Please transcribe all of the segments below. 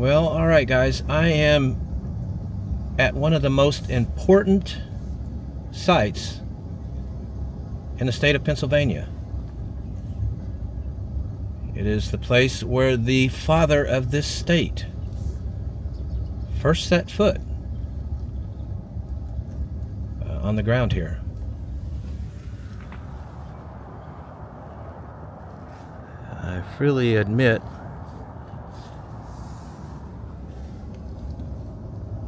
Well, all right, guys. I am at one of the most important sites in the state of Pennsylvania. It is the place where the father of this state first set foot on the ground here. I freely admit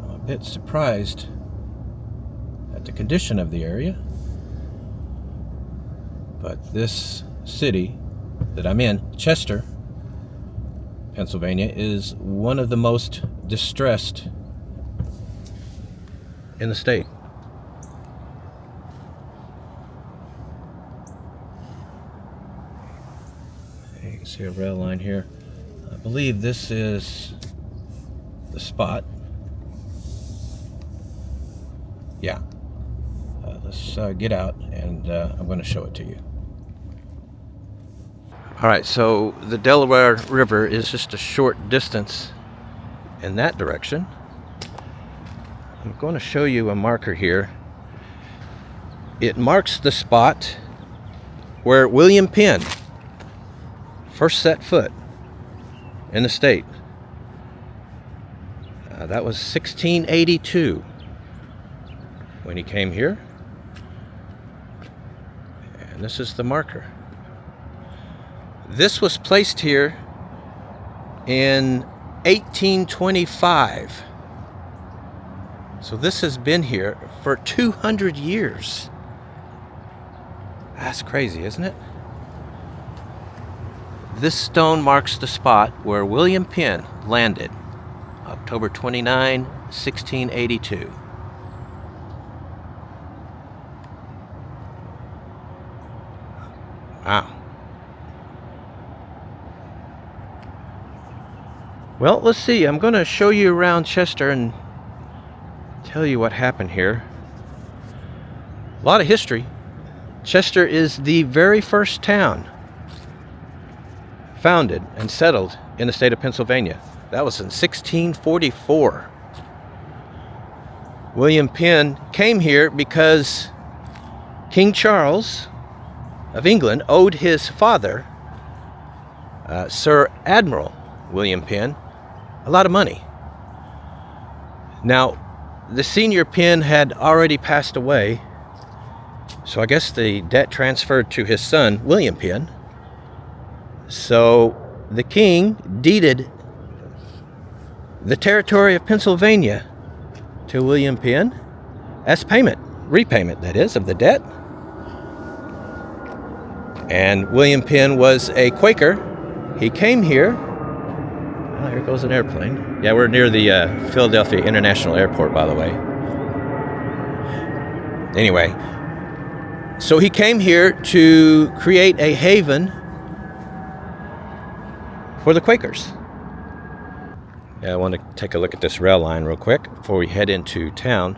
I'm a bit surprised at the condition of the area, but this city that I'm in, Chester, Pennsylvania, is one of the most distressed in the state. You can see a rail line here. I believe this is the spot. Yeah. Let's get out and I'm going to show it to you. All right, so the Delaware River is just a short distance in that direction. I'm going to show you a marker here. It marks the spot where William Penn first set foot in the state. That was 1682 when he came here. And this is the marker. This was placed here in 1825. So this has been here for 200 years. That's crazy, isn't it? This stone marks the spot where William Penn landed, October 29, 1682. Wow. Well, let's see. I'm going to show you around Chester and tell you what happened here. A lot of history. Chester is the very first town founded and settled in the state of Pennsylvania. That was in 1644. William Penn came here because King Charles of England owed his father, Sir Admiral William Penn, a lot of money. Now, the senior Penn had already passed away, so I guess the debt transferred to his son, William Penn. So the king deeded the territory of Pennsylvania to William Penn as repayment that is, of the debt. And William Penn was a Quaker. He came here. Oh, here goes an airplane. Yeah, we're near the Philadelphia International Airport, by the way. Anyway, so he came here to create a haven for the Quakers. Yeah, I want to take a look at this rail line real quick before we head into town.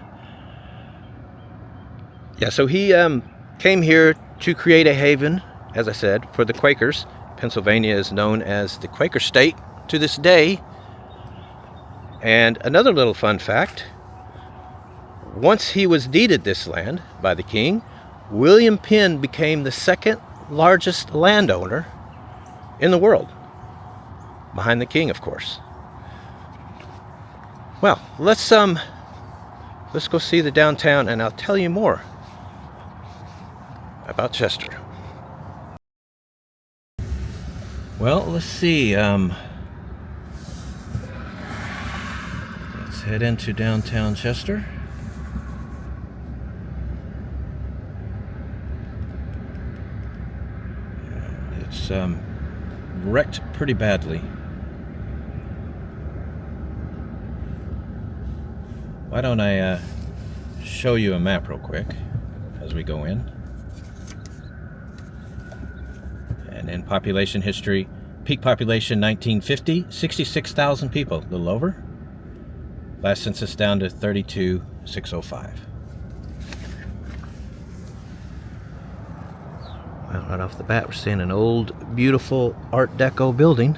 Yeah, so he came here to create a haven, as I said, for the Quakers. Pennsylvania is known as the Quaker state to this day. And another little fun fact, once he was deeded this land by the king, William Penn became the second largest landowner in the world, behind the king, of course. Well, let's go see the downtown and I'll tell you more about Chester. Well, let's see. Let's head into downtown Chester. It's wrecked pretty badly. Why don't I show you a map real quick as we go in. And in population history, peak population 1950, 66,000 people, a little over. Last census down to 32,605. Well, right off the bat, we're seeing an old, beautiful Art Deco building.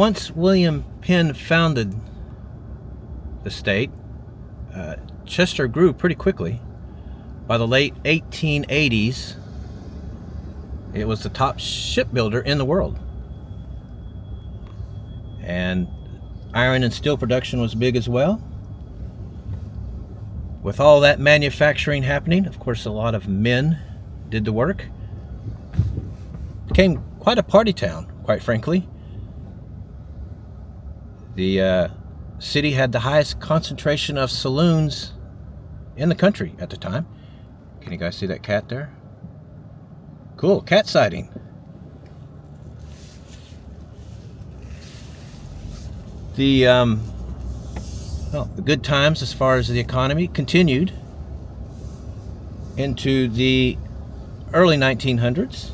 once William Penn founded the state, Chester grew pretty quickly. By the late 1880s, it was the top shipbuilder in the world. And iron and steel production was big as well. With all that manufacturing happening, of course, a lot of men did the work. Became quite a party town, quite frankly. The city had the highest concentration of saloons in the country at the time. Can you guys see that cat there? Cool, cat sighting. The good times as far as the economy continued into the early 1900s,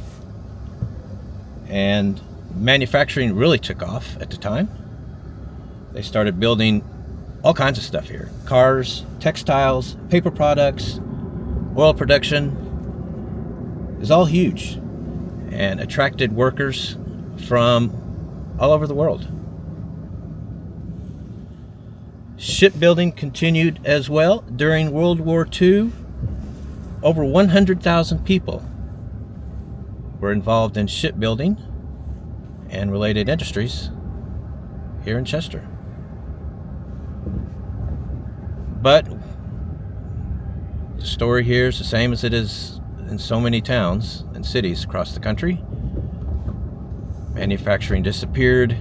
and manufacturing really took off at the time. They started building all kinds of stuff here: cars, textiles, paper products, oil production. It was all huge and attracted workers from all over the world. Shipbuilding continued as well. During World War II, over 100,000 people were involved in shipbuilding and related industries here in Chester. But the story here is the same as it is in so many towns and cities across the country. Manufacturing disappeared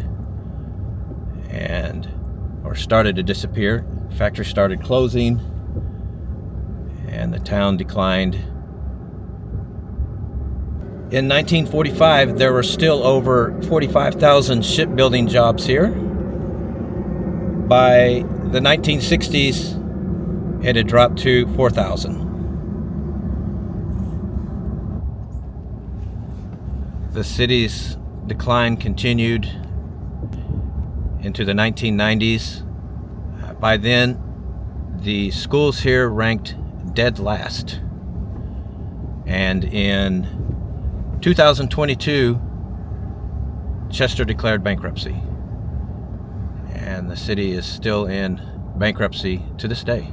or started to disappear. Factories started closing, and the town declined. In 1945, there were still over 45,000 shipbuilding jobs here. By the 1960s, it had dropped to 4,000. The city's decline continued into the 1990s. By then, the schools here ranked dead last. And in 2022, Chester declared bankruptcy. And the city is still in bankruptcy to this day.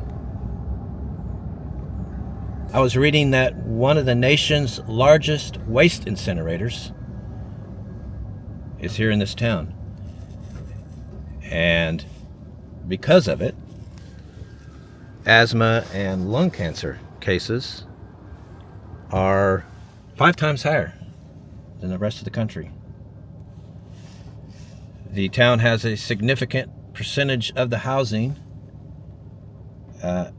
I was reading that one of the nation's largest waste incinerators is here in this town. And because of it, asthma and lung cancer cases are 5 times higher than the rest of the country. The town has a significant percentage of the housing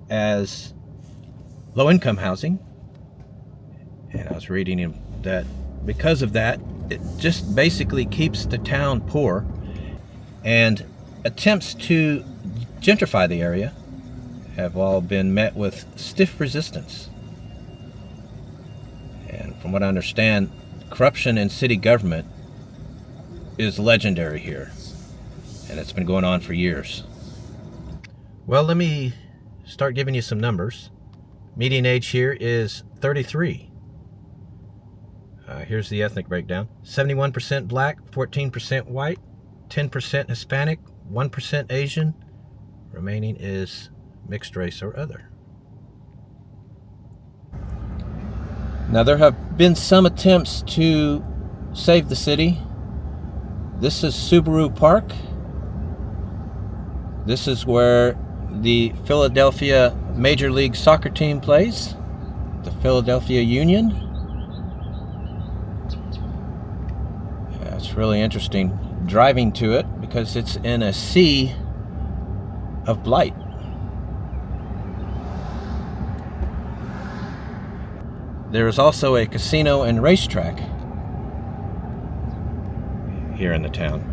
as low-income housing. And I was reading that because of that, it just basically keeps the town poor, and attempts to gentrify the area have all been met with stiff resistance. And from what I understand, corruption in city government is legendary here, and it's been going on for years. Well, let me start giving you some numbers. Median age here is 33. Here's the ethnic breakdown: 71% black, 14% white, 10% Hispanic, 1% Asian, remaining is mixed race or other. Now, there have been some attempts to save the city. This is Subaru Park. This is where the Philadelphia Major League Soccer team plays, the Philadelphia Union. It's really interesting driving to it because it's in a sea of blight. There is also a casino and racetrack here in the town.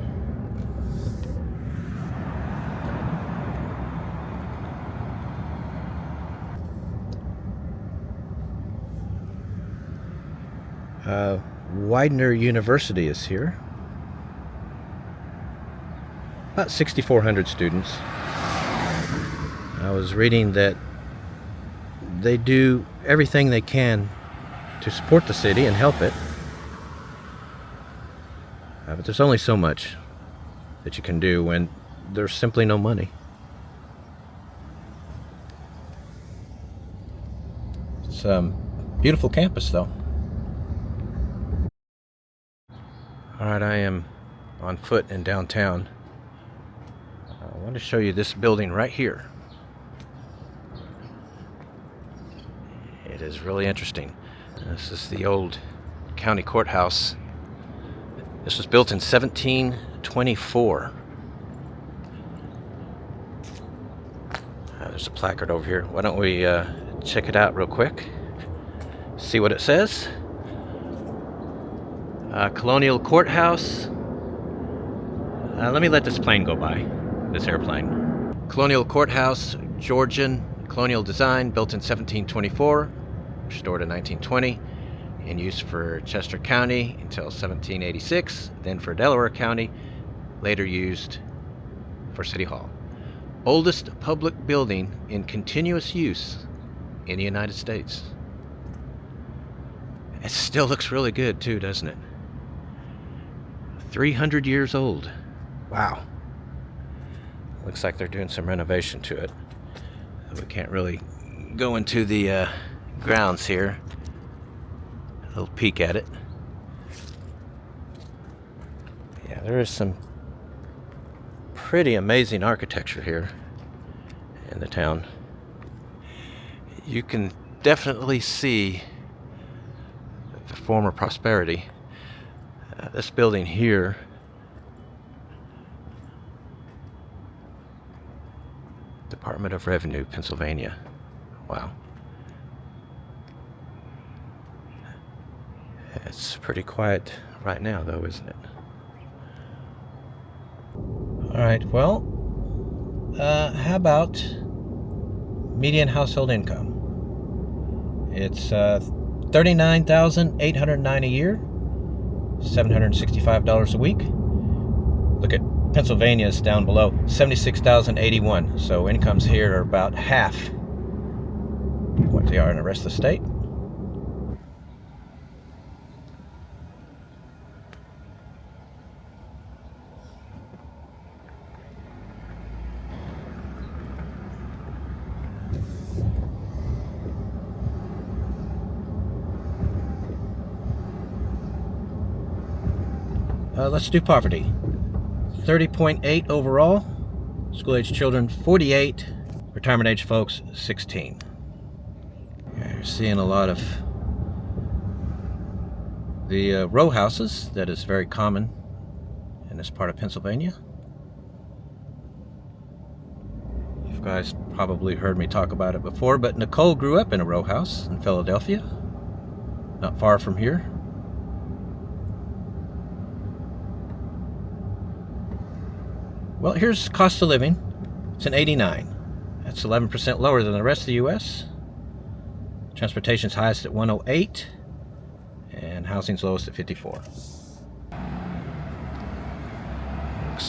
Widener University is here. About 6,400 students. I was reading that they do everything they can to support the city and help it. But there's only so much. that you can do when there's simply no money. It's a beautiful campus though. Alright, I am on foot in downtown. I want to show you this building right here. It is really interesting. This is the old county courthouse. This was built in 1724. There's a placard over here. Why don't we check it out real quick? See what it says. Colonial Courthouse. Let me let this plane go by. This airplane. Colonial Courthouse, Georgian colonial design, built in 1724, restored in 1920, in use for Chester County until 1786, then for Delaware County, later used for City Hall. Oldest public building in continuous use in the United States. It still looks really good too, doesn't it? 300 years old. Wow. Looks like they're doing some renovation to it. We can't really go into the grounds here. A little peek at it. Yeah, there is some pretty amazing architecture here in the town. You can definitely see the former prosperity. This building here Department of Revenue, Pennsylvania. Wow. It's pretty quiet right now though, isn't it? Alright, well, how about median household income? It's $39,809 a year, $765 a week. Look at Pennsylvania's down below, $76,081. So incomes here are about half what they are in the rest of the state. Let's do poverty. 30.8 overall. School-age children, 48. Retirement-age folks, 16. Yeah, you're seeing a lot of the row houses. That is very common in this part of Pennsylvania. You guys probably heard me talk about it before, but Nicole grew up in a row house in Philadelphia, not far from here. Well, here's cost of living. It's an 89. That's 11% lower than the rest of the U.S. Transportation's highest at 108, and housing's lowest at 54. Looks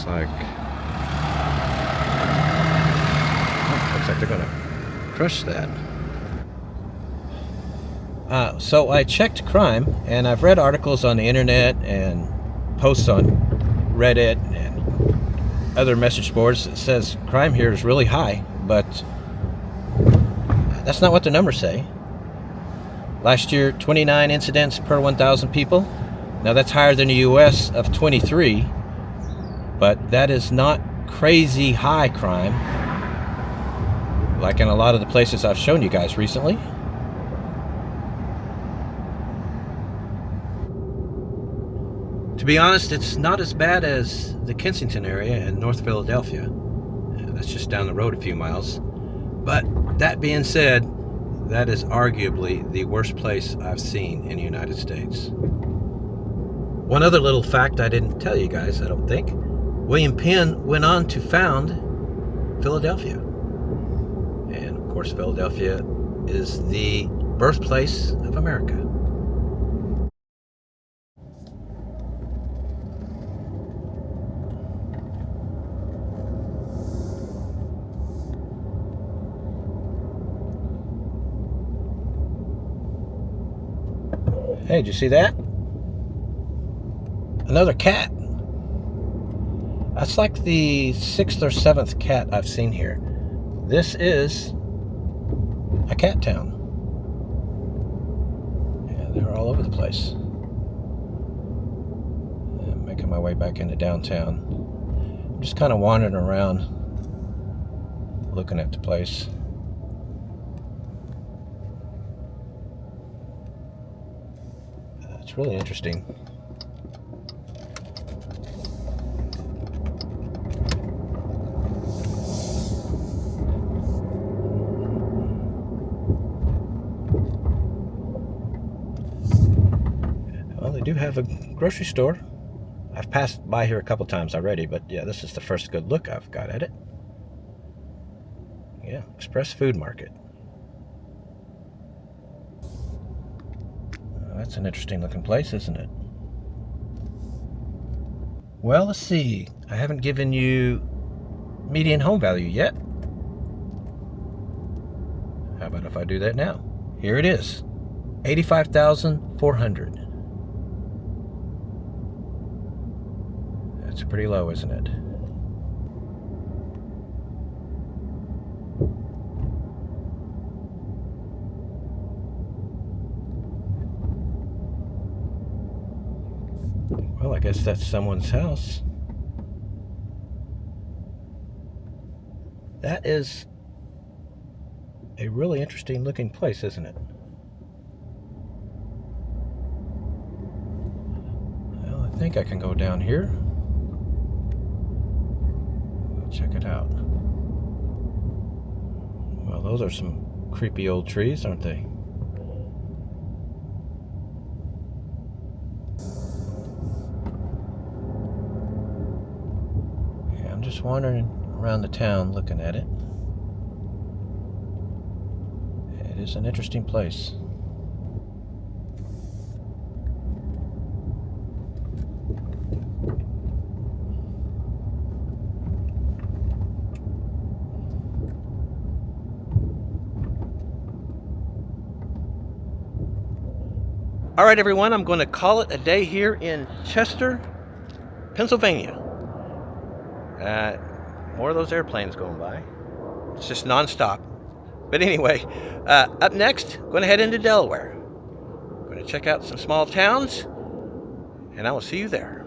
like they're gonna crush that. So I checked crime, and I've read articles on the internet and posts on Reddit and other message boards that says crime here is really high, but that's not what the numbers say. Last year, 29 incidents per 1,000 people. Now that's higher than the US of 23, but that is not crazy high crime like in a lot of the places I've shown you guys recently. To be honest, it's not as bad as the Kensington area in North Philadelphia. That's just down the road a few miles. But that being said, that is arguably the worst place I've seen in the United States. One other little fact I didn't tell you guys, I don't think. William Penn went on to found Philadelphia. And of course, Philadelphia is the birthplace of America. Hey, did you see that? Another cat. That's like the 6th or 7th cat I've seen here. This is a cat town. Yeah, they're all over the place. I'm making my way back into downtown. I'm just kind of wandering around, looking at the place. It's really interesting. Well, they do have a grocery store. I've passed by here a couple times already, but yeah, this is the first good look I've got at it. Yeah, Express Food Market. That's an interesting looking place, isn't it? Well, let's see. I haven't given you median home value yet. How about if I do that now? Here it is. $85,400. That's pretty low, isn't it? Well, I guess that's someone's house. That is a really interesting looking place, isn't it? Well, I think I can go down here. Check it out. Well, those are some creepy old trees, aren't they? Yeah, I'm just wandering around the town looking at it. It is an interesting place. All right, everyone, I'm going to call it a day here in Chester, Pennsylvania. More of those airplanes going by. It's just nonstop. But anyway, up next, I'm going to head into Delaware. I'm going to check out some small towns, and I will see you there.